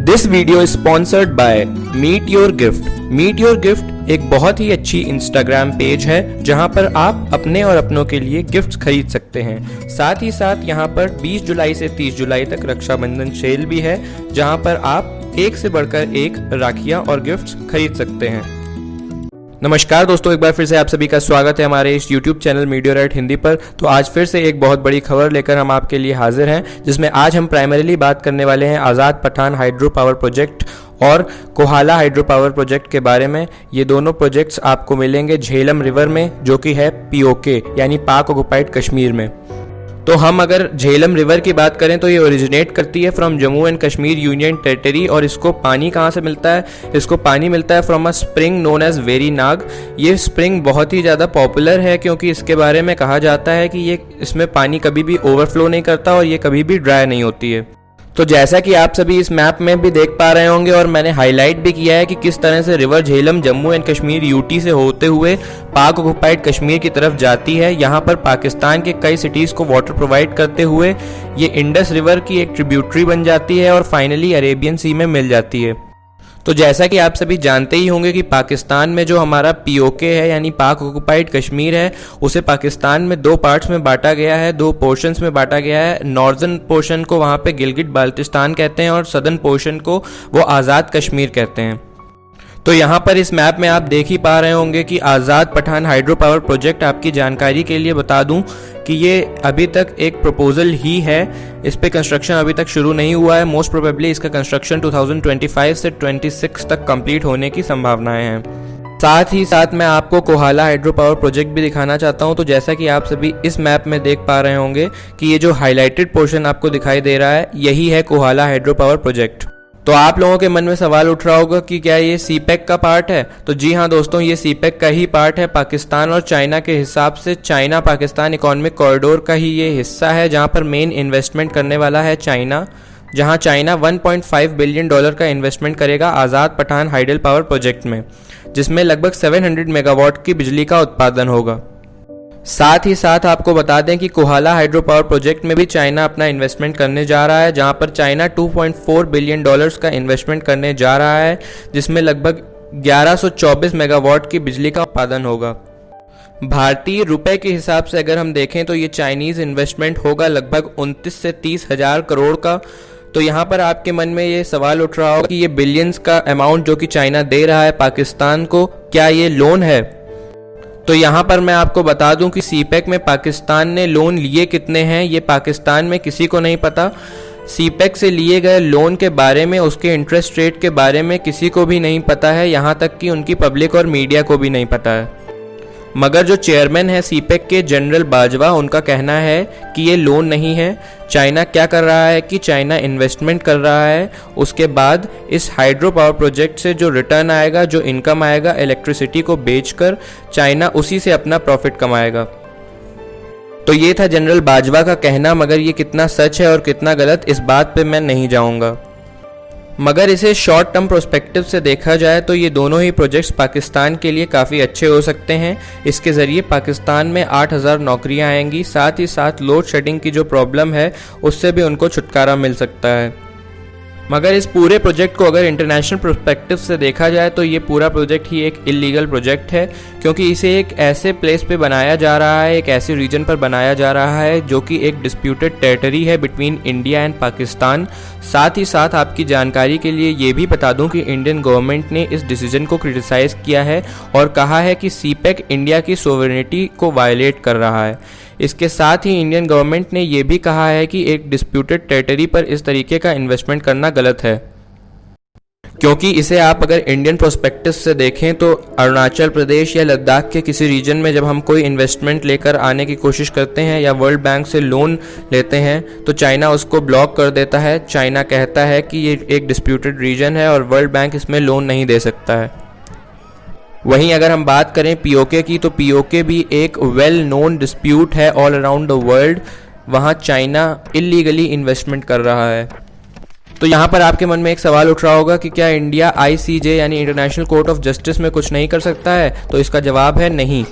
This video is sponsored by Meet Your Gift. Meet Your Gift एक बहुत ही अच्छी Instagram page है जहां पर आप अपने और अपनों के लिए गिफ्ट्स खरीद सकते हैं। साथ ही साथ यहां पर 20 जुलाई से 30 जुलाई तक रक्षाबंधन सेल भी है जहां पर आप एक से बढ़कर एक राखियां और गिफ्ट्स खरीद सकते हैं। नमस्कार दोस्तों, एक बार फिर से आप सभी का स्वागत है हमारे इस YouTube चैनल मीडियोराइट हिंदी पर। तो आज फिर से एक बहुत बड़ी खबर लेकर हम आपके लिए हाजिर हैं, जिसमें आज हम प्राइमरीली बात करने वाले हैं आज़ाद पठान हाइड्रो पावर प्रोजेक्ट और कोहाला हाइड्रो पावर प्रोजेक्ट के बारे में। ये दोनों प्रोजेक्ट्स आपको मिलेंगे झेलम रिवर में, जो कि है POK यानी पाक ऑक्युपाइड कश्मीर में। तो हम अगर झेलम रिवर की बात करें तो ये ओरिजिनेट करती है from Jammu and Kashmir union territory. और इसको पानी कहाँ से मिलता है? इसको पानी मिलता है from a spring known as Verinag. ये स्प्रिंग बहुत ही ज़्यादा पॉपुलर है क्योंकि इसके बारे में कहा जाता है कि ये इसमें पानी कभी भी ओवरफ्लो नहीं करता और ये कभी भी ड्राई नहीं होती है। तो जैसा कि आप सभी इस मैप में भी देख पा रहे होंगे और मैंने हाईलाइट भी किया है कि किस तरह से river Jhelum Jammu and Kashmir UT से होते हुए पाक ऑक्युपाइड कश्मीर की तरफ जाती है। यहाँ पर पाकिस्तान के कई सिटीज़ को वाटर प्रोवाइड करते हुए ये इंडस रिवर की एक ट्रिब्यूटरी बन जाती है और फाइनली अरेबियन सी में मिल जाती है। तो जैसा कि आप सभी जानते ही होंगे कि पाकिस्तान में जो हमारा POK है यानी पाक ऑक्युपाइड कश्मीर है, उसे पाकिस्तान में दो पार्ट्स में बांटा गया है, दो पोर्शंस में बांटा गया है। नॉर्दर्न पोर्शन को वहाँ पे गिलगिट बाल्टिस्तान कहते हैं और सदर्न पोर्शन को वो आज़ाद कश्मीर कहते हैं। तो यहाँ पर इस मैप में आप देख ही पा रहे होंगे कि आज़ाद पठान हाइड्रो पावर प्रोजेक्ट, आपकी जानकारी के लिए बता दूं कि ये अभी तक एक प्रपोजल ही है, इस पे कंस्ट्रक्शन अभी तक शुरू नहीं हुआ है। मोस्ट प्रोबेबली इसका कंस्ट्रक्शन 2025 से 26 तक कंप्लीट होने की संभावनाएं हैं। साथ ही साथ मैं आपको कोहाला हाइड्रो पावर प्रोजेक्ट भी दिखाना चाहता हूं। तो जैसा कि आप सभी इस मैप में देख पा रहे होंगे कि ये जो हाईलाइटेड पोर्शन आपको दिखाई दे रहा है, यही है कोहाला हाइड्रो पावर प्रोजेक्ट। तो आप लोगों के मन में सवाल उठ रहा होगा कि क्या ये CPEC का पार्ट है? तो जी हाँ दोस्तों, ये CPEC का ही पार्ट है। पाकिस्तान और चाइना के हिसाब से चाइना पाकिस्तान इकोनॉमिक कॉरिडोर का ही ये हिस्सा है, जहाँ पर मेन इन्वेस्टमेंट करने वाला है चाइना, जहाँ चाइना $1.5 बिलियन का इन्वेस्टमेंट करेगा आज़ाद पठान हाइडल पावर प्रोजेक्ट में, जिसमें लगभग 700 मेगावाट की बिजली का उत्पादन होगा। साथ ही साथ आपको बता दें कि कोहाला हाइड्रो पावर प्रोजेक्ट में भी चाइना अपना इन्वेस्टमेंट करने जा रहा है, जहां पर चाइना $2.4 बिलियन का इन्वेस्टमेंट करने जा रहा है, जिसमें लगभग 1124 मेगावाट की बिजली का उत्पादन होगा। भारतीय रुपए के हिसाब से अगर हम देखें तो ये चाइनीज़ इन्वेस्टमेंट होगा लगभग 29 से 30 हज़ार करोड़ का। तो यहाँ पर आपके मन में ये सवाल उठ रहा होगा कि ये बिलियंस का अमाउंट जो कि चाइना दे रहा है पाकिस्तान को, क्या ये लोन है? तो यहाँ पर मैं आपको बता दूं कि CPEC में पाकिस्तान ने लोन लिए कितने हैं, ये पाकिस्तान में किसी को नहीं पता। CPEC से लिए गए लोन के बारे में, उसके इंटरेस्ट रेट के बारे में किसी को भी नहीं पता है, यहाँ तक कि उनकी पब्लिक और मीडिया को भी नहीं पता है। मगर जो चेयरमैन है CPEC के, जनरल बाजवा, उनका कहना है कि ये लोन नहीं है। चाइना क्या कर रहा है कि चाइना इन्वेस्टमेंट कर रहा है, उसके बाद इस हाइड्रो पावर प्रोजेक्ट से जो रिटर्न आएगा, जो इनकम आएगा इलेक्ट्रिसिटी को बेचकर, चाइना उसी से अपना प्रॉफिट कमाएगा। तो ये था जनरल बाजवा का कहना, मगर ये कितना सच है और कितना गलत, इस बात पे मैं नहीं जाऊँगा। मगर इसे शॉर्ट टर्म प्रोस्पेक्टिव से देखा जाए तो ये दोनों ही प्रोजेक्ट्स पाकिस्तान के लिए काफ़ी अच्छे हो सकते हैं। इसके ज़रिए पाकिस्तान में 8000 नौकरियां आएंगी, साथ ही साथ लोड शेडिंग की जो प्रॉब्लम है उससे भी उनको छुटकारा मिल सकता है। मगर इस पूरे प्रोजेक्ट को अगर इंटरनेशनल पर्सपेक्टिव से देखा जाए तो ये पूरा प्रोजेक्ट ही एक इलीगल प्रोजेक्ट है, क्योंकि इसे एक ऐसे प्लेस पे बनाया जा रहा है, एक ऐसे रीजन पर बनाया जा रहा है जो कि एक डिस्प्यूटेड टेरिटरी है बिटवीन इंडिया एंड पाकिस्तान। साथ ही साथ आपकी जानकारी के लिए ये भी बता दूं कि इंडियन गवर्नमेंट ने इस डिसीजन को क्रिटिसाइज़ किया है और कहा है कि CPEC इंडिया की सोवरेनिटी को वायलेट कर रहा है। इसके साथ ही इंडियन गवर्नमेंट ने यह भी कहा है कि एक डिस्प्यूटेड टेरिटरी पर इस तरीके का इन्वेस्टमेंट करना गलत है, क्योंकि इसे आप अगर इंडियन प्रोस्पेक्टिव से देखें तो अरुणाचल प्रदेश या लद्दाख के किसी रीजन में जब हम कोई इन्वेस्टमेंट लेकर आने की कोशिश करते हैं या वर्ल्ड बैंक से लोन लेते हैं तो चाइना उसको ब्लॉक कर देता है। चाइना कहता है कि ये एक डिस्प्यूटेड रीजन है और वर्ल्ड बैंक इसमें लोन नहीं दे सकता है। वहीं अगर हम बात करें POK की, तो POK भी एक वेल नोन डिस्प्यूट है ऑल अराउंड द वर्ल्ड। वहाँ चाइना इलीगली इन्वेस्टमेंट कर रहा है। तो यहाँ पर आपके मन में एक सवाल उठ रहा होगा कि क्या इंडिया ICJ यानी इंटरनेशनल कोर्ट ऑफ जस्टिस में कुछ नहीं कर सकता है? तो इसका जवाब है नहीं।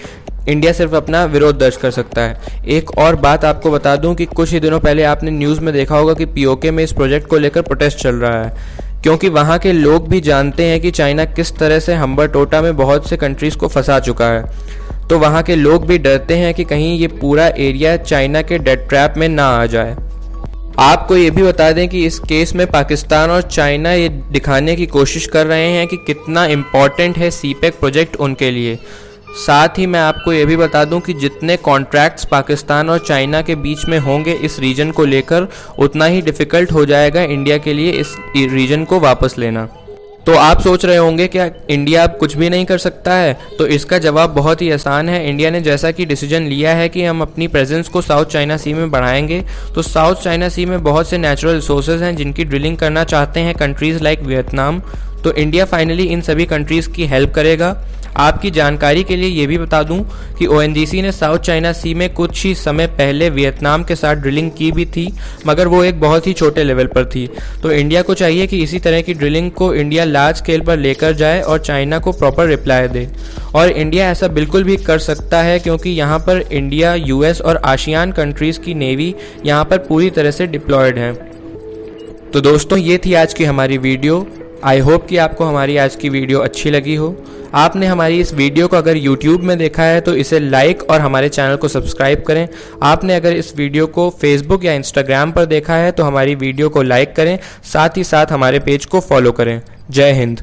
इंडिया सिर्फ अपना विरोध दर्ज कर सकता है। एक और बात आपको बता दूं कि कुछ ही दिनों पहले आपने न्यूज़ में देखा होगा कि POK में इस प्रोजेक्ट को लेकर प्रोटेस्ट चल रहा है। क्योंकि वहाँ के लोग भी जानते हैं कि चाइना किस तरह से हम्बर टोटा में बहुत से कंट्रीज़ को फंसा चुका है। तो वहाँ के लोग भी डरते हैं कि कहीं ये पूरा एरिया चाइना के डेथ ट्रैप में ना आ जाए। आपको ये भी बता दें कि इस केस में पाकिस्तान और चाइना ये दिखाने की कोशिश कर रहे हैं कि कितना इम्पॉर्टेंट है सीपेक प्रोजेक्ट उनके लिए। साथ ही मैं आपको ये भी बता दूं कि जितने कॉन्ट्रैक्ट्स पाकिस्तान और चाइना के बीच में होंगे इस रीजन को लेकर, उतना ही डिफ़िकल्ट हो जाएगा इंडिया के लिए इस रीजन को वापस लेना। तो आप सोच रहे होंगे क्या इंडिया अब कुछ भी नहीं कर सकता है? तो इसका जवाब बहुत ही आसान है। इंडिया ने जैसा कि डिसीजन लिया है कि हम अपनी प्रेजेंस को साउथ चाइना सी में बढ़ाएंगे, तो साउथ चाइना सी में बहुत से नेचुरल रिसोर्सेज हैं जिनकी ड्रिलिंग करना चाहते हैं कंट्रीज़ लाइक वियतनाम। तो इंडिया फाइनली इन सभी कंट्रीज़ की हेल्प करेगा। आपकी जानकारी के लिए ये भी बता दूं कि ONGC ने साउथ चाइना सी में कुछ ही समय पहले वियतनाम के साथ ड्रिलिंग की भी थी, मगर वो एक बहुत ही छोटे लेवल पर थी। तो इंडिया को चाहिए कि इसी तरह की ड्रिलिंग को इंडिया लार्ज स्केल पर लेकर जाए और चाइना को प्रॉपर रिप्लाई दे। और इंडिया ऐसा बिल्कुल भी कर सकता है क्योंकि यहाँ पर इंडिया, US और आसियान कंट्रीज़ की नेवी यहाँ पर पूरी तरह से डिप्लॉयड है। तो दोस्तों, ये थी आज की हमारी वीडियो। आई होप कि आपको हमारी आज की वीडियो अच्छी लगी हो। आपने हमारी इस वीडियो को अगर YouTube में देखा है तो इसे लाइक और हमारे चैनल को सब्सक्राइब करें। आपने अगर इस वीडियो को Facebook या Instagram पर देखा है तो हमारी वीडियो को लाइक करें, साथ ही साथ हमारे पेज को फॉलो करें। जय हिंद।